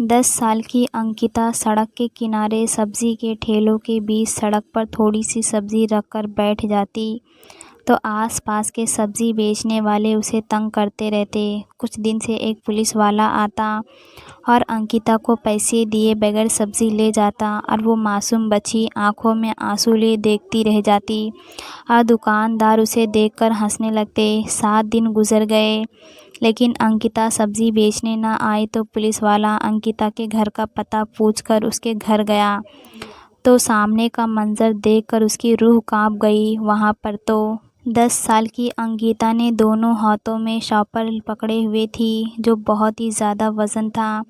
10 साल की अंकिता सड़क के किनारे सब्जी के ठेलों के बीच सड़क पर थोड़ी सी सब्जी रखकर बैठ जाती तो आसपास के सब्जी बेचने वाले उसे तंग करते रहते। कुछ दिन से एक पुलिस वाला आता और अंकिता को पैसे दिए बगैर सब्जी ले जाता और वो मासूम बच्ची आंखों में आंसू लिए देखती रह जाती और दुकानदार उसे देखकर हंसने लगते। 7 दिन गुजर गए लेकिन अंकिता सब्जी बेचने ना आई तो पुलिस वाला अंकिता के घर का पता पूछकर उसके घर गया तो सामने का मंज़र देखकर उसकी रूह कांप गई। वहाँ पर तो 10 साल की अंकिता ने दोनों हाथों में शॉपर पकड़े हुए थी जो बहुत ही ज़्यादा वज़न था।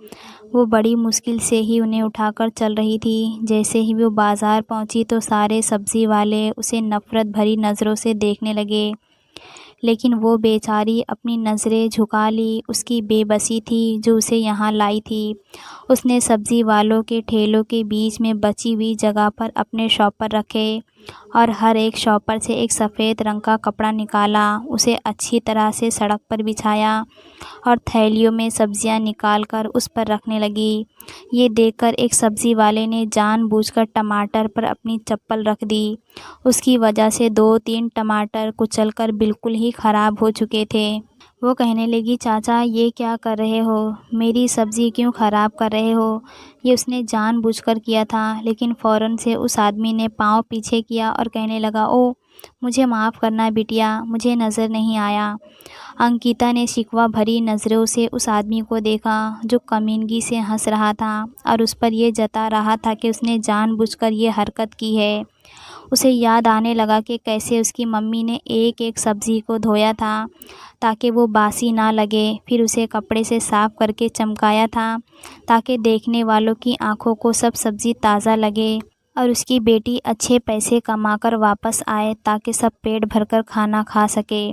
वो बड़ी मुश्किल से ही उन्हें उठाकर चल रही थी। जैसे ही वो बाज़ार पहुंची तो सारे सब्ज़ी वाले उसे नफ़रत भरी नज़रों से देखने लगे, लेकिन वो बेचारी अपनी नज़रें झुका ली। उसकी बेबसी थी जो उसे यहाँ लाई थी। उसने सब्ज़ी वालों के ठेलों के बीच में बची हुई जगह पर अपने शॉपर रखे और हर एक शॉपर से एक सफ़ेद रंग का कपड़ा निकाला, उसे अच्छी तरह से सड़क पर बिछाया और थैलियों में सब्जियां निकालकर उस पर रखने लगी। ये देखकर एक सब्ज़ी वाले ने जानबूझकर टमाटर पर अपनी चप्पल रख दी। उसकी वजह से 2-3 टमाटर कुचलकर बिल्कुल ही ख़राब हो चुके थे। वो कहने लगी, चाचा ये क्या कर रहे हो? मेरी सब्ज़ी क्यों ख़राब कर रहे हो? ये उसने जानबूझकर किया था, लेकिन फ़ौरन से उस आदमी ने पाँव पीछे किया और कहने लगा, ओह मुझे माफ़ करना बिटिया, मुझे नज़र नहीं आया। अंकिता ने शिकवा भरी नज़रों से उस आदमी को देखा जो कमीनगी से हंस रहा था और उस पर यह जता रहा था कि उसने जानबूझकर ये हरकत की है। उसे याद आने लगा कि कैसे उसकी मम्मी ने एक एक सब्ज़ी को धोया था ताकि वो बासी ना लगे, फिर उसे कपड़े से साफ़ करके चमकाया था ताकि देखने वालों की आंखों को सब सब्ज़ी ताज़ा लगे और उसकी बेटी अच्छे पैसे कमाकर वापस आए ताकि सब पेट भरकर खाना खा सके।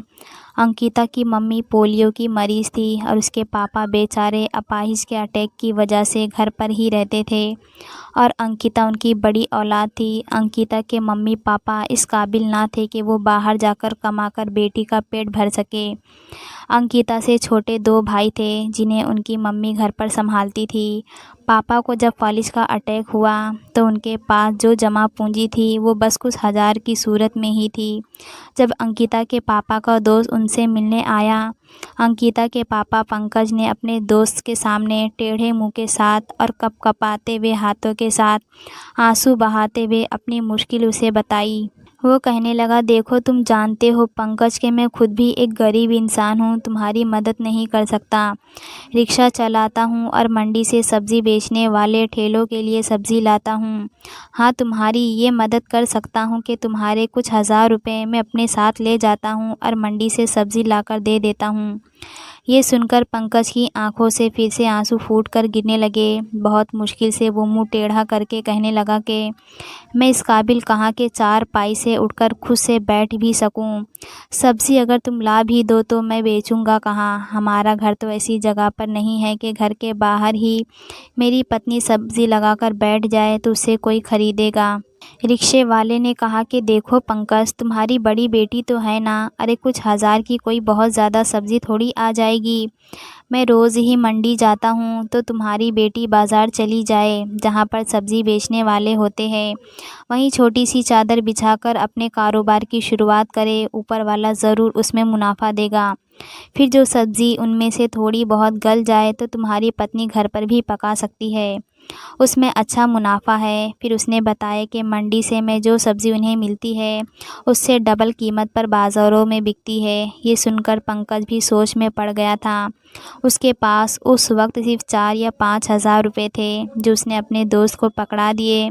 अंकिता की मम्मी पोलियो की मरीज़ थी और उसके पापा बेचारे अपाहिज के अटैक की वजह से घर पर ही रहते थे और अंकिता उनकी बड़ी औलाद थी। अंकिता के मम्मी पापा इस काबिल ना थे कि वो बाहर जाकर कमाकर बेटी का पेट भर सके। अंकिता से छोटे 2 भाई थे जिन्हें उनकी मम्मी घर पर संभालती थी। पापा को जब फालिज का अटैक हुआ तो उनके पास जो जमा पूंजी थी वो बस कुछ हज़ार की सूरत में ही थी। जब अंकिता के पापा का दोस्त उनसे मिलने आया, अंकिता के पापा पंकज ने अपने दोस्त के सामने टेढ़े मुंह के साथ और कपकपाते हुए हाथों के साथ आंसू बहाते हुए अपनी मुश्किल उसे बताई। वो कहने लगा, देखो तुम जानते हो पंकज कि मैं खुद भी एक गरीब इंसान हूँ, तुम्हारी मदद नहीं कर सकता। रिक्शा चलाता हूँ और मंडी से सब्ज़ी बेचने वाले ठेलों के लिए सब्ज़ी लाता हूँ। हाँ, तुम्हारी ये मदद कर सकता हूँ कि तुम्हारे कुछ हज़ार रुपये मैं अपने साथ ले जाता हूँ और मंडी से सब्ज़ी लाकर दे देता हूँ। ये सुनकर पंकज की आंखों से फिर से आंसू फूटकर गिरने लगे। बहुत मुश्किल से वो मुंह टेढ़ा करके कहने लगा कि मैं इस काबिल कहाँ के 4 पाई से उठकर खुद से बैठ भी सकूं। सब्ज़ी अगर तुम ला भी दो तो मैं बेचूंगा कहाँ? हमारा घर तो ऐसी जगह पर नहीं है कि घर के बाहर ही मेरी पत्नी सब्ज़ी लगाकर बैठ जाए तो उसे कोई ख़रीदेगा। रिक्शे वाले ने कहा कि देखो पंकज, तुम्हारी बड़ी बेटी तो है ना, अरे कुछ हज़ार की कोई बहुत ज़्यादा सब्ज़ी थोड़ी आ जाएगी। मैं रोज़ ही मंडी जाता हूँ तो तुम्हारी बेटी बाज़ार चली जाए जहाँ पर सब्ज़ी बेचने वाले होते हैं, वहीं छोटी सी चादर बिछाकर अपने कारोबार की शुरुआत करे, ऊपर वाला ज़रूर उसमें मुनाफा देगा। फिर जो सब्ज़ी उनमें से थोड़ी बहुत गल जाए तो तुम्हारी पत्नी घर पर भी पका सकती है, उसमें अच्छा मुनाफा है। फिर उसने बताया कि मंडी से मैं जो सब्ज़ी उन्हें मिलती है उससे डबल कीमत पर बाज़ारों में बिकती है। ये सुनकर पंकज भी सोच में पड़ गया था। उसके पास उस वक्त सिर्फ 4 या 5 हज़ार रुपये थे जो उसने अपने दोस्त को पकड़ा दिए।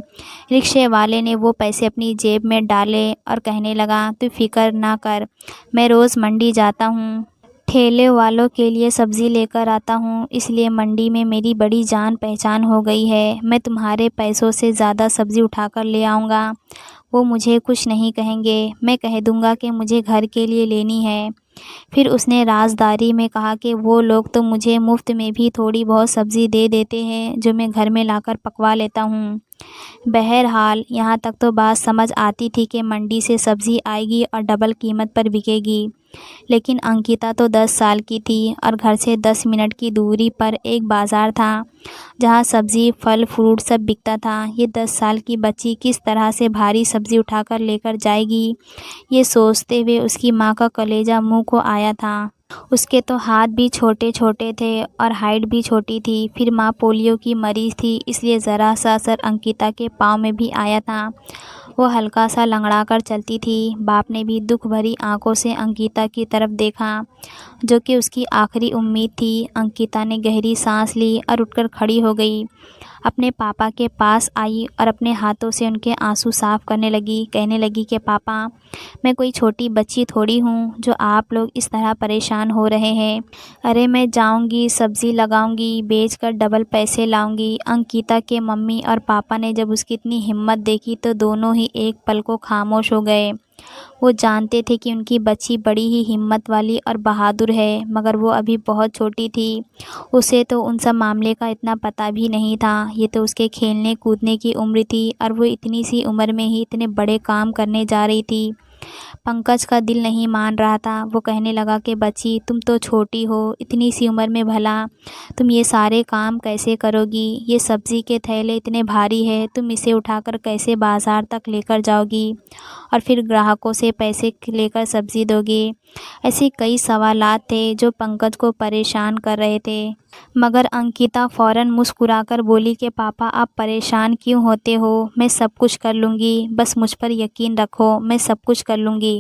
रिक्शे वाले ने वो पैसे अपनी जेब में डाले और कहने लगा, तू फिक्र ना कर, मैं रोज़ मंडी जाता हूँ, ठेले वालों के लिए सब्ज़ी लेकर आता हूँ, इसलिए मंडी में मेरी बड़ी जान पहचान हो गई है। मैं तुम्हारे पैसों से ज़्यादा सब्ज़ी उठाकर ले आऊँगा, वो मुझे कुछ नहीं कहेंगे। मैं कह दूँगा कि मुझे घर के लिए लेनी है। फिर उसने राज़दारी में कहा कि वो लोग तो मुझे मुफ़्त में भी थोड़ी बहुत सब्ज़ी दे देते हैं जो मैं घर में लाकर पकवा लेता हूँ। बहरहाल यहाँ तक तो बात समझ आती थी कि मंडी से सब्ज़ी आएगी और डबल कीमत पर बिकेगी। लेकिन अंकिता तो 10 साल की थी और घर से 10 मिनट की दूरी पर एक बाज़ार था जहाँ सब्ज़ी, फल, फ्रूट सब बिकता था। ये 10 साल की बच्ची किस तरह से भारी सब्ज़ी उठाकर लेकर जाएगी, ये सोचते हुए उसकी माँ का कलेजा मुँह को आया था। उसके तो हाथ भी छोटे-छोटे थे और हाइट भी छोटी थी। फिर माँ पोलियो की मरीज़ थी, इसलिए ज़रा सा असर अंकिता के पाँव में भी आया था। वो हल्का सा लंगड़ा कर चलती थी। बाप ने भी दुख भरी आंखों से अंकिता की तरफ देखा, जो कि उसकी आखिरी उम्मीद थी। अंकिता ने गहरी सांस ली और उठकर खड़ी हो गई। अपने पापा के पास आई और अपने हाथों से उनके आंसू साफ़ करने लगी। कहने लगी कि पापा, मैं कोई छोटी बच्ची थोड़ी हूँ जो आप लोग इस तरह परेशान हो रहे हैं। अरे मैं जाऊँगी, सब्ज़ी लगाऊँगी, बेचकर डबल पैसे लाऊँगी। अंकिता के मम्मी और पापा ने जब उसकी इतनी हिम्मत देखी तो दोनों ही एक पल को खामोश हो गए। वो जानते थे कि उनकी बच्ची बड़ी ही हिम्मत वाली और बहादुर है, मगर वो अभी बहुत छोटी थी। उसे तो उन सब मामले का इतना पता भी नहीं था। ये तो उसके खेलने कूदने की उम्र थी और वो इतनी सी उम्र में ही इतने बड़े काम करने जा रही थी। पंकज का दिल नहीं मान रहा था। वो कहने लगा कि बच्ची, तुम तो छोटी हो, इतनी सी उम्र में भला तुम ये सारे काम कैसे करोगी? ये सब्ज़ी के थैले इतने भारी है, तुम इसे उठाकर कैसे बाज़ार तक लेकर जाओगी और फिर ग्राहकों से पैसे लेकर सब्ज़ी दोगे? ऐसे कई सवालात थे जो पंकज को परेशान कर रहे थे। मगर अंकिता फ़ौरन मुस्कुराकर बोली कि पापा, आप परेशान क्यों होते हो? मैं सब कुछ कर लूँगी, बस मुझ पर यकीन रखो, मैं सब कुछ कर लूँगी।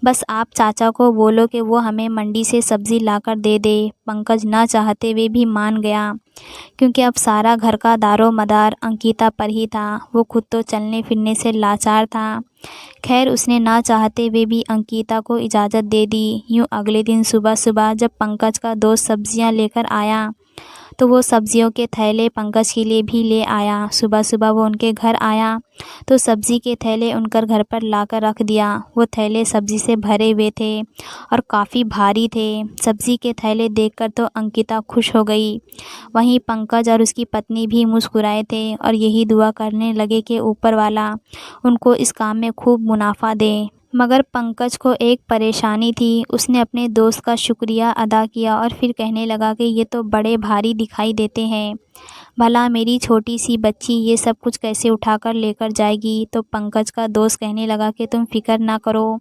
बस आप चाचा को बोलो कि वो हमें मंडी से सब्ज़ी लाकर दे दे। पंकज ना चाहते हुए भी मान गया, क्योंकि अब सारा घर का दारोमदार अंकिता पर ही था। वो खुद तो चलने फिरने से लाचार था। खैर, उसने ना चाहते हुए भी अंकिता को इजाज़त दे दी। यूँ अगले दिन सुबह सुबह जब पंकज का दोस्त सब्ज़ियाँ लेकर आया तो वो सब्ज़ियों के थैले पंकज के लिए भी ले आया। सुबह सुबह वो उनके घर आया तो सब्ज़ी के थैले उनकर घर पर लाकर रख दिया। वो थैले सब्ज़ी से भरे हुए थे और काफ़ी भारी थे। सब्ज़ी के थैले देखकर तो अंकिता खुश हो गई। वहीं पंकज और उसकी पत्नी भी मुस्कुराए थे और यही दुआ करने लगे कि ऊपर वाला उनको इस काम में खूब मुनाफा दे। मगर पंकज को एक परेशानी थी। उसने अपने दोस्त का शुक्रिया अदा किया और फिर कहने लगा कि ये तो बड़े भारी दिखाई देते हैं, भला मेरी छोटी सी बच्ची ये सब कुछ कैसे उठाकर लेकर जाएगी? तो पंकज का दोस्त कहने लगा कि तुम फिक्र ना करो,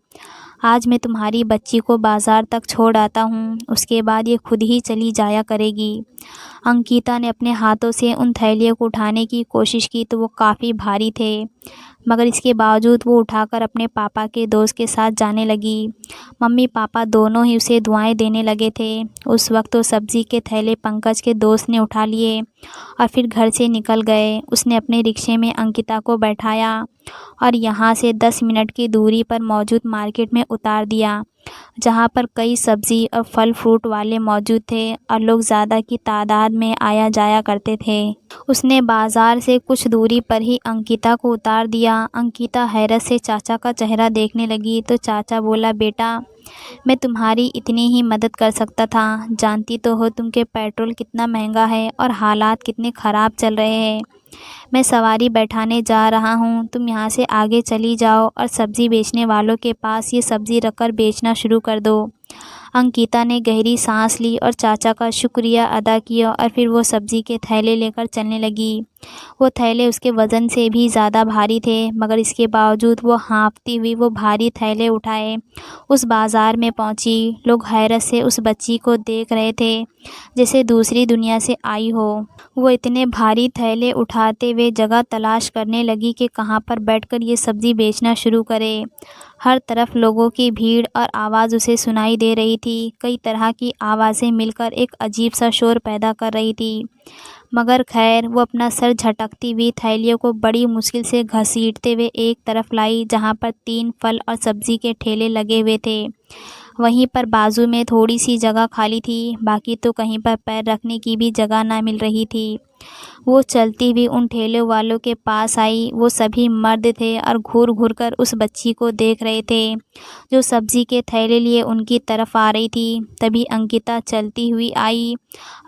आज मैं तुम्हारी बच्ची को बाज़ार तक छोड़ आता हूँ, उसके बाद ये खुद ही चली जाया करेगी। अंकिता ने अपने हाथों से उन थैलियों को उठाने की कोशिश की तो वो काफ़ी भारी थे, मगर इसके बावजूद वो उठाकर अपने पापा के दोस्त के साथ जाने लगी। मम्मी पापा दोनों ही उसे दुआएं देने लगे थे। उस वक्त तो सब्ज़ी के थैले पंकज के दोस्त ने उठा लिए और फिर घर से निकल गए। उसने अपने रिक्शे में अंकिता को बैठाया और यहाँ से 10 मिनट की दूरी पर मौजूद मार्केट में उतार दिया, जहाँ पर कई सब्ज़ी और फल फ्रूट वाले मौजूद थे और लोग ज़्यादा की तादाद में आया जाया करते थे। उसने बाज़ार से कुछ दूरी पर ही अंकिता को उतार दिया। अंकिता हैरत से चाचा का चेहरा देखने लगी तो चाचा बोला, बेटा, मैं तुम्हारी इतनी ही मदद कर सकता था। जानती तो हो तुम के पेट्रोल कितना महंगा है और हालात कितने ख़राब चल रहे हैं। मैं सवारी बैठाने जा रहा हूँ, तुम यहाँ से आगे चली जाओ और सब्ज़ी बेचने वालों के पास ये सब्ज़ी रखकर बेचना शुरू कर दो। अंकिता ने गहरी सांस ली और चाचा का शुक्रिया अदा किया और फिर वो सब्ज़ी के थैले लेकर चलने लगी। वो थैले उसके वज़न से भी ज़्यादा भारी थे, मगर इसके बावजूद वो हाँफती हुई वो भारी थैले उठाए उस बाज़ार में पहुंची। लोग हैरत से उस बच्ची को देख रहे थे जैसे दूसरी दुनिया से आई हो। वो इतने भारी थैले उठाते हुए जगह तलाश करने लगी कि कहाँ पर बैठकर ये सब्ज़ी बेचना शुरू करे। हर तरफ लोगों की भीड़ और आवाज़ उसे सुनाई दे रही थी। कई तरह की आवाज़ें मिलकर एक अजीब सा शोर पैदा कर रही थी, मगर खैर वो अपना सर झटकती हुई थैलियों को बड़ी मुश्किल से घसीटते हुए एक तरफ लाई जहाँ पर 3 फल और सब्ज़ी के ठेले लगे हुए थे। वहीं पर बाजू में थोड़ी सी जगह खाली थी, बाकी तो कहीं पर पैर रखने की भी जगह ना मिल रही थी। वो चलती हुई उन ठेले वालों के पास आई। वो सभी मर्द थे और घूर घूर कर उस बच्ची को देख रहे थे जो सब्जी के थैले लिए उनकी तरफ आ रही थी। तभी अंकिता चलती हुई आई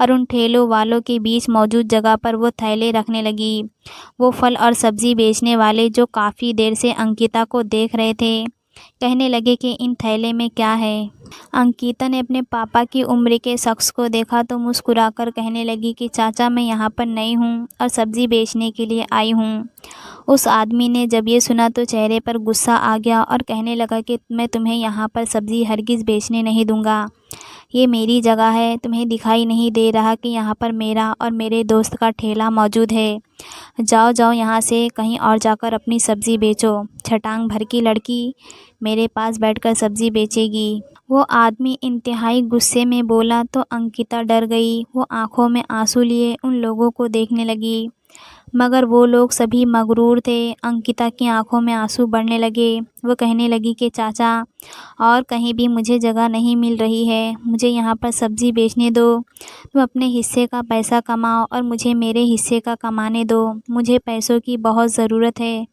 और उन ठेलों वालों के बीच मौजूद जगह पर वो थैले रखने लगी। वो फल और सब्जी बेचने वाले जो काफ़ी देर से अंकिता को देख रहे थे, कहने लगे कि इन थैले में क्या है। अंकिता ने अपने पापा की उम्र के शख्स को देखा तो मुस्कुराकर कहने लगी कि चाचा, मैं यहाँ पर नई हूँ और सब्ज़ी बेचने के लिए आई हूँ। उस आदमी ने जब ये सुना तो चेहरे पर गुस्सा आ गया और कहने लगा कि मैं तुम्हें यहाँ पर सब्ज़ी हरगिज़ बेचने नहीं दूँगा। ये मेरी जगह है। तुम्हें दिखाई नहीं दे रहा कि यहाँ पर मेरा और मेरे दोस्त का ठेला मौजूद है? जाओ जाओ यहाँ से, कहीं और जाकर अपनी सब्ज़ी बेचो। छटांग भर की लड़की मेरे पास बैठकर सब्ज़ी बेचेगी। वो आदमी इंतहाई गुस्से में बोला तो अंकिता डर गई। वो आंखों में आंसू लिए उन लोगों को देखने लगी, मगर वो लोग सभी मगरूर थे। अंकिता की आंखों में आंसू बढ़ने लगे। वो कहने लगी कि चाचा, और कहीं भी मुझे जगह नहीं मिल रही है, मुझे यहाँ पर सब्ज़ी बेचने दो। तुम अपने हिस्से का पैसा कमाओ और मुझे मेरे हिस्से का कमाने दो। मुझे पैसों की बहुत ज़रूरत है।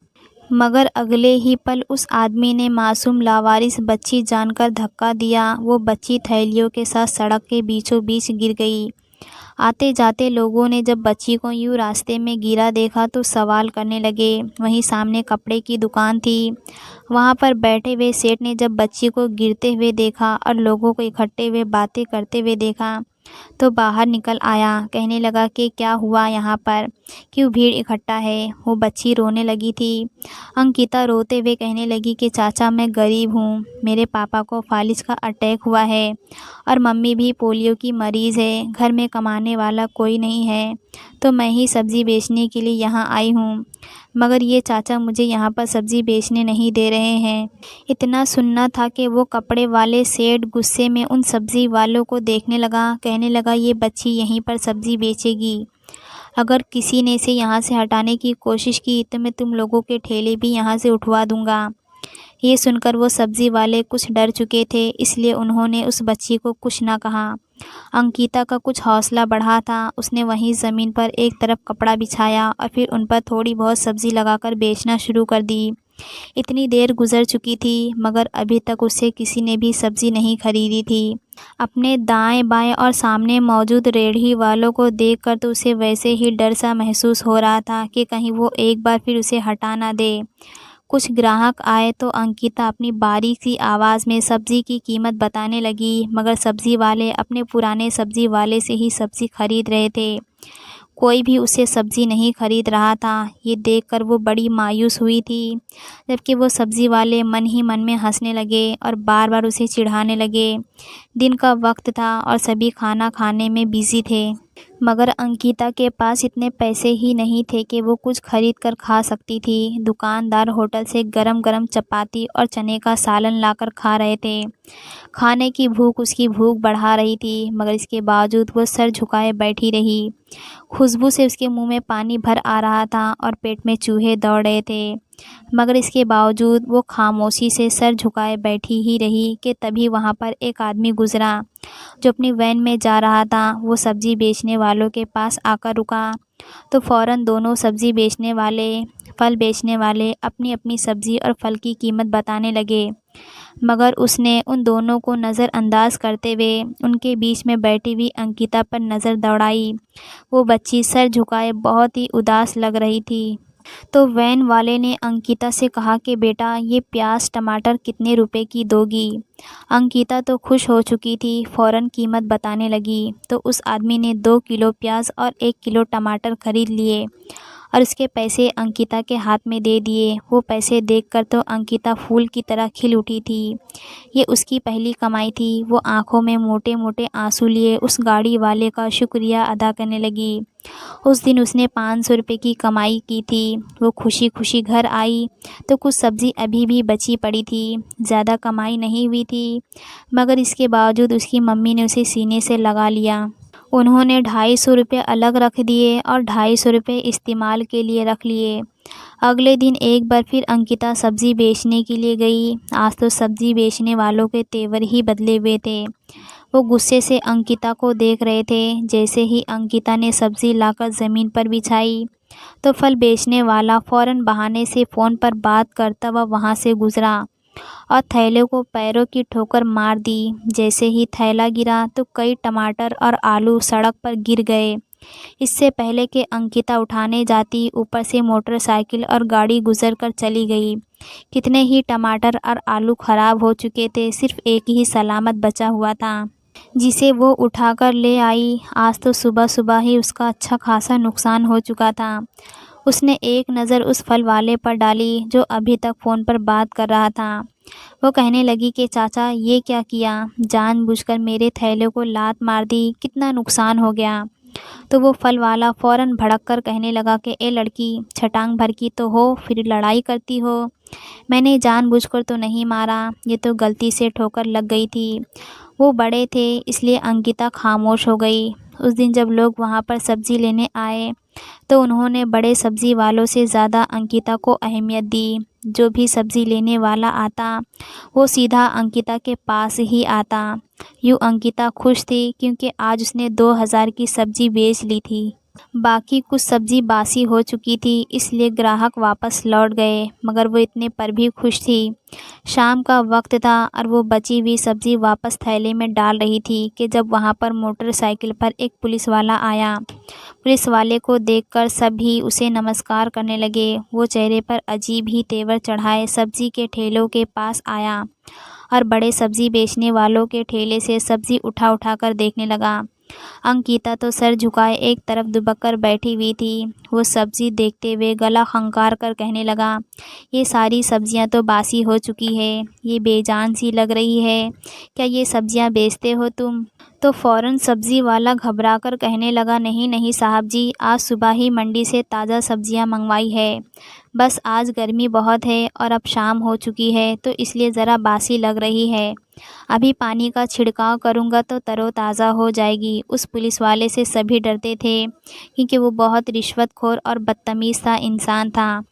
मगर अगले ही पल उस आदमी ने मासूम लावारिस बच्ची जानकर धक्का दिया। वो बच्ची थैलियों के साथ सड़क के बीचों बीच गिर गई। आते जाते लोगों ने जब बच्ची को यूँ रास्ते में गिरा देखा तो सवाल करने लगे। वहीं सामने कपड़े की दुकान थी। वहाँ पर बैठे हुए सेठ ने जब बच्ची को गिरते हुए देखा और लोगों को इकट्ठे हुए बातें करते हुए देखा तो बाहर निकल आया। कहने लगा कि क्या हुआ यहाँ पर, क्यों भीड़ इकट्ठा है? वो बच्ची रोने लगी थी। अंकिता रोते हुए कहने लगी कि चाचा, मैं गरीब हूँ, मेरे पापा को फालिज का अटैक हुआ है और मम्मी भी पोलियो की मरीज़ है। घर में कमाने वाला कोई नहीं है, तो मैं ही सब्ज़ी बेचने के लिए यहाँ आई हूँ। मगर ये चाचा मुझे यहाँ पर सब्ज़ी बेचने नहीं दे रहे हैं। इतना सुनना था कि वो कपड़े वाले सेठ गुस्से में उन सब्ज़ी वालों को देखने लगा। कहने लगा, ये बच्ची यहीं पर सब्ज़ी बेचेगी। अगर किसी ने इसे यहाँ से हटाने की कोशिश की तो मैं तुम लोगों के ठेले भी यहाँ से उठवा दूँगा। ये सुनकर वो सब्ज़ी वाले कुछ डर चुके थे, इसलिए उन्होंने उस बच्ची को कुछ ना कहा। अंकिता का कुछ हौसला बढ़ा था। उसने वहीं ज़मीन पर एक तरफ कपड़ा बिछाया और फिर उन पर थोड़ी बहुत सब्ज़ी लगाकर बेचना शुरू कर दी। इतनी देर गुजर चुकी थी मगर अभी तक उससे किसी ने भी सब्ज़ी नहीं खरीदी थी। अपने दाएं बाएं और सामने मौजूद रेहड़ी वालों को देखकर तो उसे वैसे ही डर सा महसूस हो रहा था कि कहीं वो एक बार फिर उसे हटा ना दे। कुछ ग्राहक आए तो अंकिता अपनी बारीक सी आवाज़ में सब्ज़ी की कीमत बताने लगी, मगर सब्ज़ी वाले अपने पुराने सब्ज़ी वाले से ही सब्ज़ी खरीद रहे थे। कोई भी उसे सब्ज़ी नहीं खरीद रहा था। ये देखकर वो बड़ी मायूस हुई थी, जबकि वो सब्ज़ी वाले मन ही मन में हंसने लगे और बार बार उसे चिढ़ाने लगे। दिन का वक्त था और सभी खाना खाने में बिज़ी थे, मगर अंकिता के पास इतने पैसे ही नहीं थे कि वो कुछ खरीद कर खा सकती थी। दुकानदार होटल से गरम गरम चपाती और चने का सालन लाकर खा रहे थे। खाने की भूख उसकी भूख बढ़ा रही थी, मगर इसके बावजूद वो सर झुकाए बैठी रही। खुशबू से उसके मुंह में पानी भर आ रहा था और पेट में चूहे दौड़ रहे थे, मगर इसके बावजूद वो खामोशी से सर झुकाए बैठी ही रही कि तभी वहाँ पर एक आदमी गुजरा जो अपनी वैन में जा रहा था। वो सब्ज़ी बेचने वालों के पास आकर रुका तो फ़ौरन दोनों सब्ज़ी बेचने वाले, फल बेचने वाले अपनी अपनी सब्ज़ी और फल की कीमत बताने लगे, मगर उसने उन दोनों को नज़रअंदाज करते हुए उनके बीच में बैठी हुई अंकिता पर नज़र दौड़ाई। वो बच्ची सर झुकाए बहुत ही उदास लग रही थी। तो वैन वाले ने अंकिता से कहा कि बेटा, ये प्याज टमाटर कितने रुपए की दोगी? अंकिता तो खुश हो चुकी थी, फ़ौरन कीमत बताने लगी। तो उस आदमी ने 2 किलो प्याज और 1 किलो टमाटर खरीद लिए और उसके पैसे अंकिता के हाथ में दे दिए। वो पैसे देखकर तो अंकिता फूल की तरह खिल उठी थी। ये उसकी पहली कमाई थी। वो आंखों में मोटे मोटे आंसू लिए उस गाड़ी वाले का शुक्रिया अदा करने लगी। उस दिन उसने 500 रुपये की कमाई की थी। वो खुशी खुशी घर आई तो कुछ सब्ज़ी अभी भी बची पड़ी थी। ज़्यादा कमाई नहीं हुई थी, मगर इसके बावजूद उसकी मम्मी ने उसे सीने से लगा लिया। उन्होंने 250 रुपये अलग रख दिए और 250 रुपये इस्तेमाल के लिए रख लिए। अगले दिन एक बार फिर अंकिता सब्ज़ी बेचने के लिए गई। आज तो सब्ज़ी बेचने वालों के तेवर ही बदले हुए थे। वो गुस्से से अंकिता को देख रहे थे। जैसे ही अंकिता ने सब्ज़ी लाकर ज़मीन पर बिछाई तो फल बेचने वाला फ़ौरन बहाने से फ़ोन पर बात करता हुआ वहाँ से गुज़रा और थैले को पैरों की ठोकर मार दी। जैसे ही थैला गिरा तो कई टमाटर और आलू सड़क पर गिर गए। इससे पहले कि अंकिता उठाने जाती, ऊपर से मोटरसाइकिल और गाड़ी गुजर कर चली गई। कितने ही टमाटर और आलू खराब हो चुके थे, सिर्फ एक ही सलामत बचा हुआ था, जिसे वो उठाकर ले आई। आज तो सुबह सुबह ही उसका अच्छा खासा नुकसान हो चुका था। उसने एक नज़र उस फल वाले पर डाली जो अभी तक फ़ोन पर बात कर रहा था। वो कहने लगी कि चाचा ये क्या किया, जानबूझकर मेरे थैले को लात मार दी, कितना नुकसान हो गया। तो वो फल वाला फ़ौरन भड़क कर कहने लगा कि ए लड़की, छटांग भर की तो हो, फिर लड़ाई करती हो। मैंने जानबूझकर तो नहीं मारा, ये तो गलती से ठोकर लग गई थी। वो बड़े थे इसलिए अंकिता खामोश हो गई। उस दिन जब लोग वहाँ पर सब्ज़ी लेने आए तो उन्होंने बड़े सब्ज़ी वालों से ज़्यादा अंकिता को अहमियत दी। जो भी सब्ज़ी लेने वाला आता वो सीधा अंकिता के पास ही आता। यूँ अंकिता खुश थी क्योंकि आज उसने 2000 की सब्ज़ी बेच ली थी। बाकी कुछ सब्ज़ी बासी हो चुकी थी, इसलिए ग्राहक वापस लौट गए, मगर वो इतने पर भी खुश थी। शाम का वक्त था और वो बची हुई सब्ज़ी वापस थैले में डाल रही थी कि जब वहाँ पर मोटरसाइकिल पर एक पुलिस वाला आया। पुलिस वाले को देखकर सभी उसे नमस्कार करने लगे। वो चेहरे पर अजीब ही तेवर चढ़ाए सब्ज़ी के ठेलों के पास आया और बड़े सब्ज़ी बेचने वालों के ठेले से सब्ज़ी उठा उठा कर देखने लगा। अंकिता तो सर झुकाए एक तरफ दुबक कर बैठी हुई थी। वो सब्ज़ी देखते हुए गला खंकार कर कहने लगा, ये सारी सब्ज़ियां तो बासी हो चुकी है, ये बेजान सी लग रही है, क्या ये सब्ज़ियां बेचते हो तुम? तो फ़ौरन सब्ज़ी वाला घबराकर कहने लगा, नहीं नहीं साहब जी, आज सुबह ही मंडी से ताज़ा सब्ज़ियां मंगवाई है। बस आज गर्मी बहुत है और अब शाम हो चुकी है तो इसलिए ज़रा बासी लग रही है। अभी पानी का छिड़काव करूँगा तो तरोताज़ा हो जाएगी। उस पुलिस वाले से सभी डरते थे क्योंकि वो बहुत रिश्वतखोर और बदतमीज़ सा इंसान था।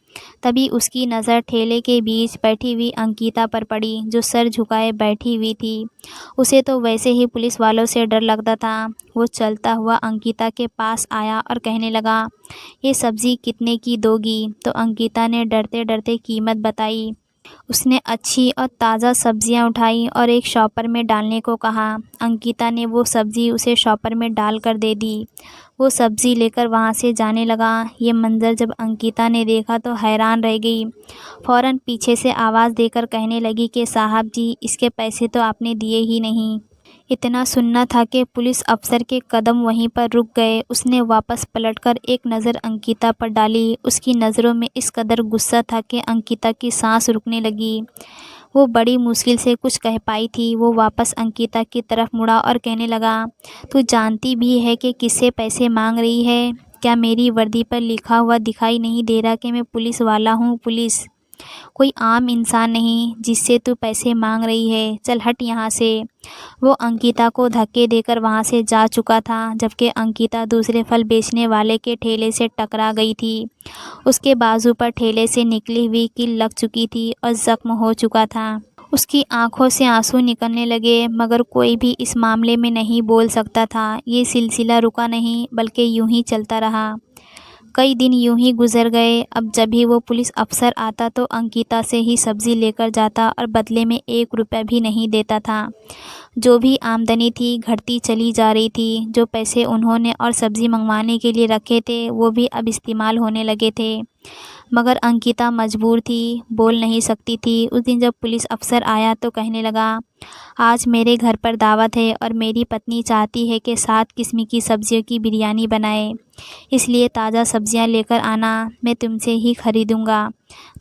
तभी उसकी नज़र ठेले के बीच बैठी हुई अंकिता पर पड़ी, जो सर झुकाए बैठी हुई थी। उसे तो वैसे ही पुलिस वालों से डर लगता था। वो चलता हुआ अंकिता के पास आया और कहने लगा, ये सब्ज़ी कितने की दोगी? तो अंकिता ने डरते डरते कीमत बताई। उसने अच्छी और ताज़ा सब्जियां उठाई और एक शॉपर में डालने को कहा। अंकिता ने वो सब्ज़ी उसे शॉपर में डालकर दे दी। वो सब्ज़ी लेकर वहाँ से जाने लगा। ये मंज़र जब अंकिता ने देखा तो हैरान रह गई। फ़ौरन पीछे से आवाज़ देकर कहने लगी कि साहब जी, इसके पैसे तो आपने दिए ही नहीं। इतना सुनना था कि पुलिस अफसर के कदम वहीं पर रुक गए। उसने वापस पलटकर एक नज़र अंकिता पर डाली। उसकी नज़रों में इस कदर गुस्सा था कि अंकिता की सांस रुकने लगी। वो बड़ी मुश्किल से कुछ कह पाई थी। वो वापस अंकिता की तरफ मुड़ा और कहने लगा, तू जानती भी है कि किससे पैसे मांग रही है? क्या मेरी वर्दी पर लिखा हुआ दिखाई नहीं दे रहा कि मैं पुलिस वाला हूँ? पुलिस, कोई आम इंसान नहीं जिससे तू पैसे मांग रही है। चल हट यहाँ से। वो अंकिता को धक्के देकर वहाँ से जा चुका था, जबकि अंकिता दूसरे फल बेचने वाले के ठेले से टकरा गई थी। उसके बाजू पर ठेले से निकली हुई कील लग चुकी थी और ज़ख्म हो चुका था। उसकी आंखों से आंसू निकलने लगे, मगर कोई भी इस मामले में नहीं बोल सकता था। ये सिलसिला रुका नहीं, बल्कि यूं ही चलता रहा। कई दिन यूं ही गुजर गए। अब जब भी वो पुलिस अफसर आता तो अंकिता से ही सब्ज़ी लेकर जाता और बदले में 1 रुपया भी नहीं देता था। जो भी आमदनी थी घटती चली जा रही थी। जो पैसे उन्होंने और सब्ज़ी मंगवाने के लिए रखे थे वो भी अब इस्तेमाल होने लगे थे, मगर अंकिता मजबूर थी, बोल नहीं सकती थी। उस दिन जब पुलिस अफसर आया तो कहने लगा, आज मेरे घर पर दावत है और मेरी पत्नी चाहती है कि 7 किस्म की सब्जियों की बिरयानी बनाए, इसलिए ताज़ा सब्जियां लेकर आना, मैं तुमसे ही ख़रीदूँगा,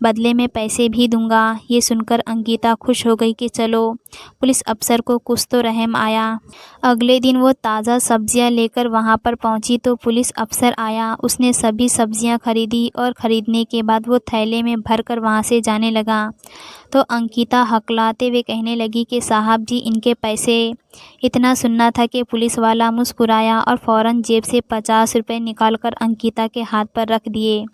बदले में पैसे भी दूंगा। ये सुनकर अंकिता खुश हो गई कि चलो, पुलिस अफसर को कुछ तो रहम आया। अगले दिन वो ताज़ा सब्जियां लेकर वहाँ पर पहुँची तो पुलिस अफसर आया। उसने सभी सब्जियां खरीदी और ख़रीदने के बाद वो थैले में भर कर वहाँ से जाने लगा तो अंकिता हकलाते हुए कहने लगी कि साहब जी, इनके पैसे। इतना सुनना था कि पुलिस वाला मुस्कुराया और फ़ौरन जेब से 50 रुपये निकालकर अंकिता के हाथ पर रख दिए।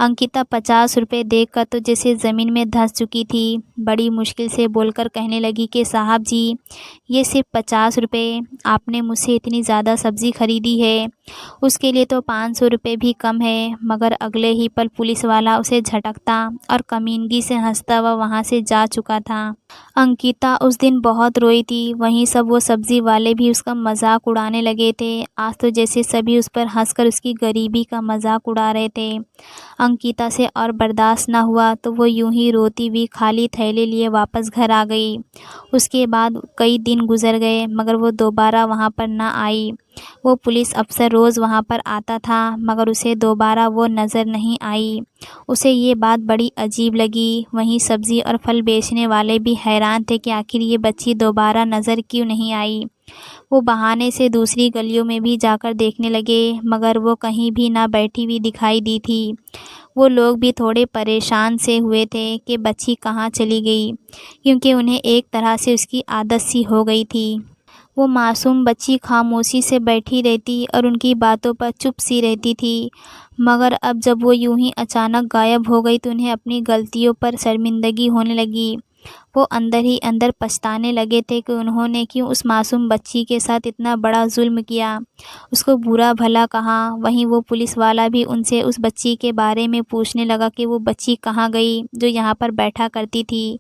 अंकिता 50 रुपये देखकर तो जैसे ज़मीन में धंस चुकी थी। बड़ी मुश्किल से बोलकर कहने लगी कि साहब जी, ये सिर्फ 50 रुपये, आपने मुझसे इतनी ज़्यादा सब्ज़ी खरीदी है, उसके लिए तो 500 रुपये भी कम है। मगर अगले ही पल पुलिस वाला उसे झटकता और कमीनगी से हंसता हुआ वहाँ से जा चुका था। अंकिता उस दिन बहुत रोई थी। वहीं सब वो सब्ज़ी वाले भी उसका मजाक उड़ाने लगे थे। आज तो जैसे सभी उस पर हंसकर उसकी गरीबी का मजाक उड़ा रहे थे। अंकिता से और बर्दाश्त ना हुआ तो वो यूं ही रोती हुई खाली थैले लिए वापस घर आ गई। उसके बाद कई दिन गुजर गए मगर वो दोबारा वहाँ पर ना आई। वो पुलिस अफसर रोज़ वहाँ पर आता था मगर उसे दोबारा वो नज़र नहीं आई। उसे ये बात बड़ी अजीब लगी। वहीं सब्ज़ी और फल बेचने वाले भी हैरान थे कि आखिर ये बच्ची दोबारा नज़र क्यों नहीं आई। वो बहाने से दूसरी गलियों में भी जाकर देखने लगे मगर वो कहीं भी ना बैठी हुई दिखाई दी थी। वो लोग भी थोड़े परेशान से हुए थे कि बच्ची कहाँ चली गई, क्योंकि उन्हें एक तरह से उसकी आदत सी हो गई थी। वो मासूम बच्ची खामोशी से बैठी रहती और उनकी बातों पर चुप सी रहती थी। मगर अब जब वो यूं ही अचानक गायब हो गई तो उन्हें अपनी गलतियों पर शर्मिंदगी होने लगी। वो अंदर ही अंदर पछताने लगे थे कि उन्होंने क्यों उस मासूम बच्ची के साथ इतना बड़ा जुल्म किया, उसको बुरा भला कहा। वहीं वो पुलिस वाला भी उनसे उस बच्ची के बारे में पूछने लगा कि वो बच्ची कहाँ गई जो यहाँ पर बैठा करती थी,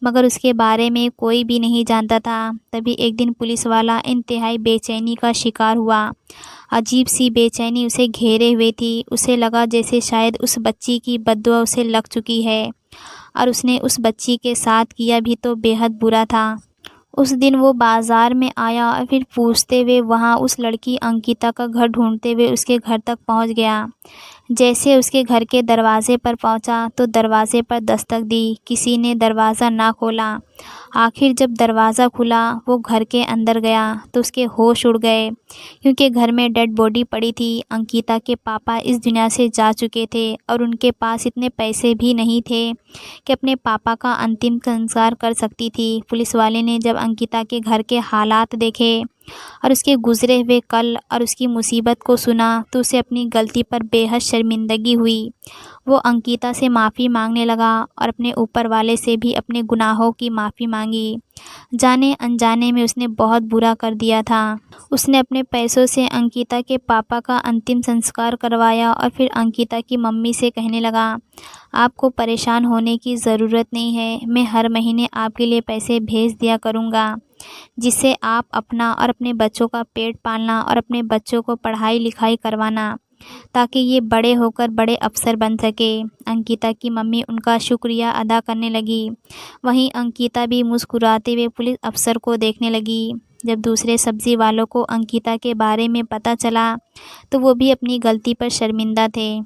मगर उसके बारे में कोई भी नहीं जानता था। तभी एक दिन पुलिस वाला इंतहाई बेचैनी का शिकार हुआ। अजीब सी बेचैनी उसे घेरे हुए थी। उसे लगा जैसे शायद उस बच्ची की बद्दुआ उसे लग चुकी है और उसने उस बच्ची के साथ किया भी तो बेहद बुरा था। उस दिन वो बाज़ार में आया और फिर पूछते हुए वहाँ उस लड़की अंकिता का घर ढूंढते हुए उसके घर तक पहुँच गया। जैसे उसके घर के दरवाज़े पर पहुँचा तो दरवाज़े पर दस्तक दी। किसी ने दरवाज़ा ना खोला। आखिर जब दरवाज़ा खुला वो घर के अंदर गया तो उसके होश उड़ गए, क्योंकि घर में डेड बॉडी पड़ी थी। अंकिता के पापा इस दुनिया से जा चुके थे और उनके पास इतने पैसे भी नहीं थे कि अपने पापा का अंतिम संस्कार कर सकती थी। पुलिस वाले ने जब अंकिता के घर के हालात देखे और उसके गुजरे हुए कल और उसकी मुसीबत को सुना तो उसे अपनी गलती पर बेहद शर्मिंदगी हुई। वो अंकिता से माफ़ी मांगने लगा और अपने ऊपर वाले से भी अपने गुनाहों की माफ़ी मांगी। जाने अनजाने में उसने बहुत बुरा कर दिया था। उसने अपने पैसों से अंकिता के पापा का अंतिम संस्कार करवाया और फिर अंकिता की मम्मी से कहने लगा, आपको परेशान होने की ज़रूरत नहीं है, मैं हर महीने आपके लिए पैसे भेज दिया करूँगा, जिससे आप अपना और अपने बच्चों का पेट पालना और अपने बच्चों को पढ़ाई लिखाई करवाना, ताकि ये बड़े होकर बड़े अफसर बन सके। अंकिता की मम्मी उनका शुक्रिया अदा करने लगी। वहीं अंकिता भी मुस्कुराते हुए पुलिस अफसर को देखने लगी। जब दूसरे सब्ज़ी वालों को अंकिता के बारे में पता चला तो वो भी अपनी गलती पर शर्मिंदा थे।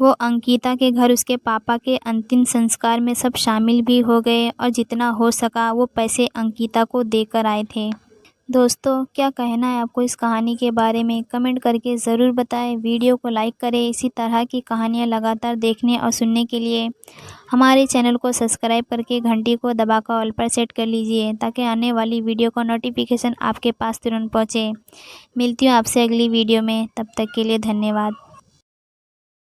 वो अंकिता के घर उसके पापा के अंतिम संस्कार में सब शामिल भी हो गए और जितना हो सका वो पैसे अंकिता को देकर आए थे। दोस्तों, क्या कहना है आपको इस कहानी के बारे में, कमेंट करके ज़रूर बताएं। वीडियो को लाइक करें। इसी तरह की कहानियाँ लगातार देखने और सुनने के लिए हमारे चैनल को सब्सक्राइब करके घंटी को दबाकर ऑल पर सेट कर लीजिए, ताकि आने वाली वीडियो का नोटिफिकेशन आपके पास तुरंत पहुँचे। मिलती हूँ आपसे अगली वीडियो में, तब तक के लिए धन्यवाद।